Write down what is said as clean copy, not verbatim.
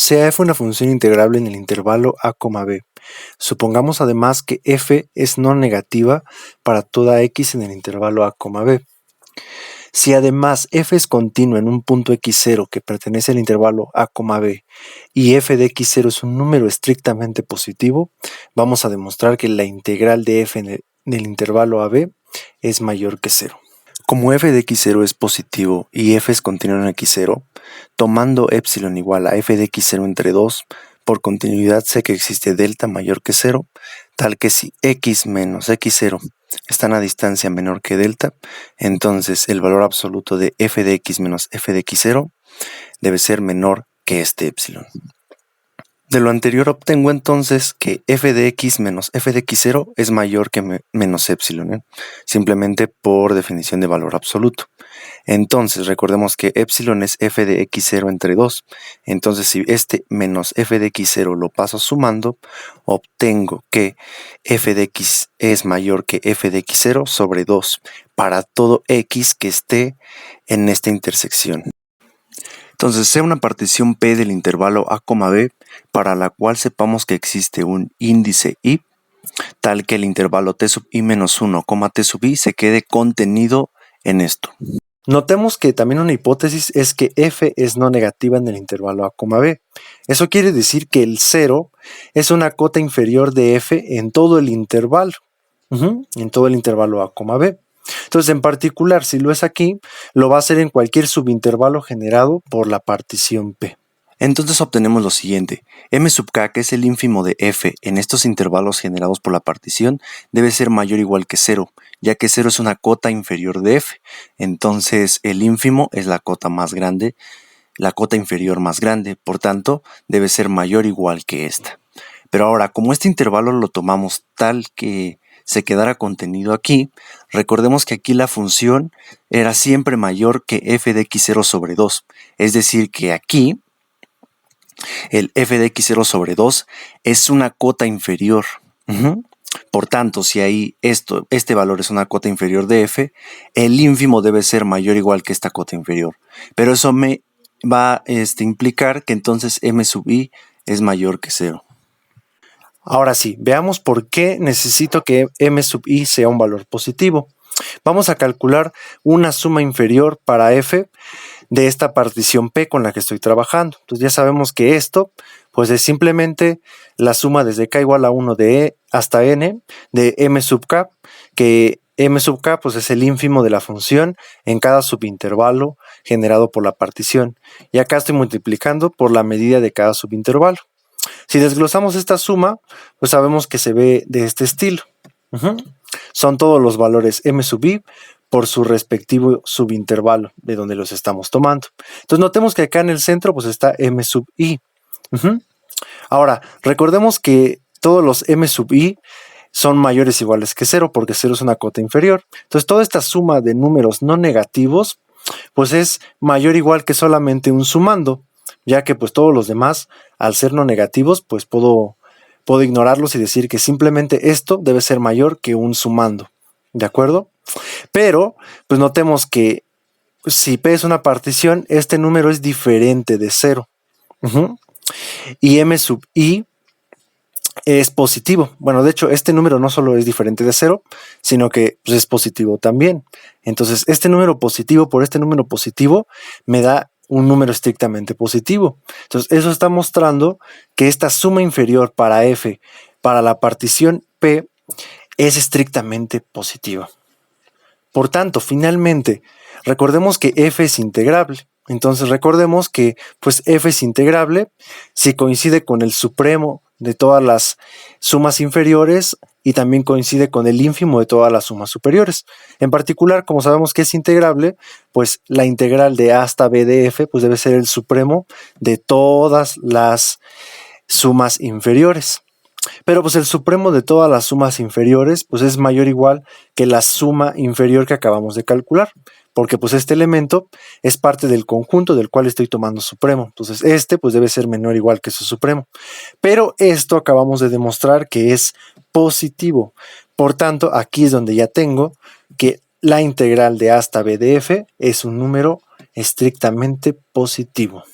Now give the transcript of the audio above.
Sea f una función integrable en el intervalo a, b. Supongamos además que f es no negativa para toda x en el intervalo a, b. Si además f es continua en un punto x0 que pertenece al intervalo a, b y f de x0 es un número estrictamente positivo, vamos a demostrar que la integral de f en el intervalo a, b es mayor que 0. Como f de x0 es positivo y f es continuo en x0, tomando epsilon igual a f de x0 entre 2, por continuidad sé que existe delta mayor que 0, tal que si x menos x0 están a distancia menor que delta, entonces el valor absoluto de f de x menos f de x0 debe ser menor que este epsilon. De lo anterior obtengo entonces que f de x menos f de x0 es mayor que menos epsilon, simplemente por definición de valor absoluto. Entonces recordemos que epsilon es f de x0 entre 2, entonces si este menos f de x0 lo paso sumando, obtengo que f de x es mayor que f de x0 sobre 2 para todo x que esté en esta intersección. Entonces, sea una partición P del intervalo a, b, para la cual sepamos que existe un índice i, tal que el intervalo t sub i menos 1, t sub i se quede contenido en esto. Notemos que también una hipótesis es que f es no negativa en el intervalo a, b. Eso quiere decir que el 0 es una cota inferior de f en todo el intervalo, en todo el intervalo a, b. Entonces, en particular, si lo es aquí, lo va a hacer en cualquier subintervalo generado por la partición P. Entonces obtenemos lo siguiente: m sub k, que es el ínfimo de f en estos intervalos generados por la partición, debe ser mayor o igual que 0, ya que 0 es una cota inferior de f. Entonces, el ínfimo es la cota más grande, la cota inferior más grande, por tanto, debe ser mayor o igual que esta. Pero ahora, como este intervalo lo tomamos tal que se quedara contenido aquí, recordemos que aquí la función era siempre mayor que f de x0 sobre 2. Es decir, que aquí el f de x0 sobre 2 es una cota inferior. Por tanto, si ahí este valor es una cota inferior de f, el ínfimo debe ser mayor o igual que esta cota inferior. Pero eso me va a implicar que entonces m sub i es mayor que 0. Ahora sí, veamos por qué necesito que m sub i sea un valor positivo. Vamos a calcular una suma inferior para f de esta partición P con la que estoy trabajando. Entonces ya sabemos que esto pues es simplemente la suma desde k igual a 1 de e hasta n de m sub k, que m sub k pues es el ínfimo de la función en cada subintervalo generado por la partición. Y acá estoy multiplicando por la medida de cada subintervalo. Si desglosamos esta suma, pues sabemos que se ve de este estilo. Son todos los valores m sub i por su respectivo subintervalo de donde los estamos tomando. Entonces notemos que acá en el centro pues está m sub i. Ahora, recordemos que todos los m sub i son mayores o iguales que 0 porque 0 es una cota inferior. Entonces toda esta suma de números no negativos pues es mayor o igual que solamente un sumando, ya que pues todos los demás, al ser no negativos, pues puedo ignorarlos y decir que simplemente esto debe ser mayor que un sumando, ¿de acuerdo? Pero, pues notemos que si P es una partición, este número es diferente de 0. Y m sub i es positivo. Bueno, de hecho, este número no solo es diferente de 0, sino que pues, es positivo también. Entonces, este número positivo por este número positivo me da un número estrictamente positivo. Entonces, eso está mostrando que esta suma inferior para f, para la partición P, es estrictamente positiva. Por tanto, finalmente, recordemos que f es integrable. Entonces, recordemos que pues f es integrable si coincide con el supremo de todas las sumas inferiores y también coincide con el ínfimo de todas las sumas superiores. En particular, como sabemos que es integrable, pues la integral de a hasta b de f pues debe ser el supremo de todas las sumas inferiores. Pero pues el supremo de todas las sumas inferiores pues es mayor o igual que la suma inferior que acabamos de calcular, porque pues este elemento es parte del conjunto del cual estoy tomando supremo. Entonces este pues debe ser menor o igual que su supremo. Pero esto acabamos de demostrar que es positivo. Por tanto, aquí es donde ya tengo que la integral de a hasta b de f es un número estrictamente positivo.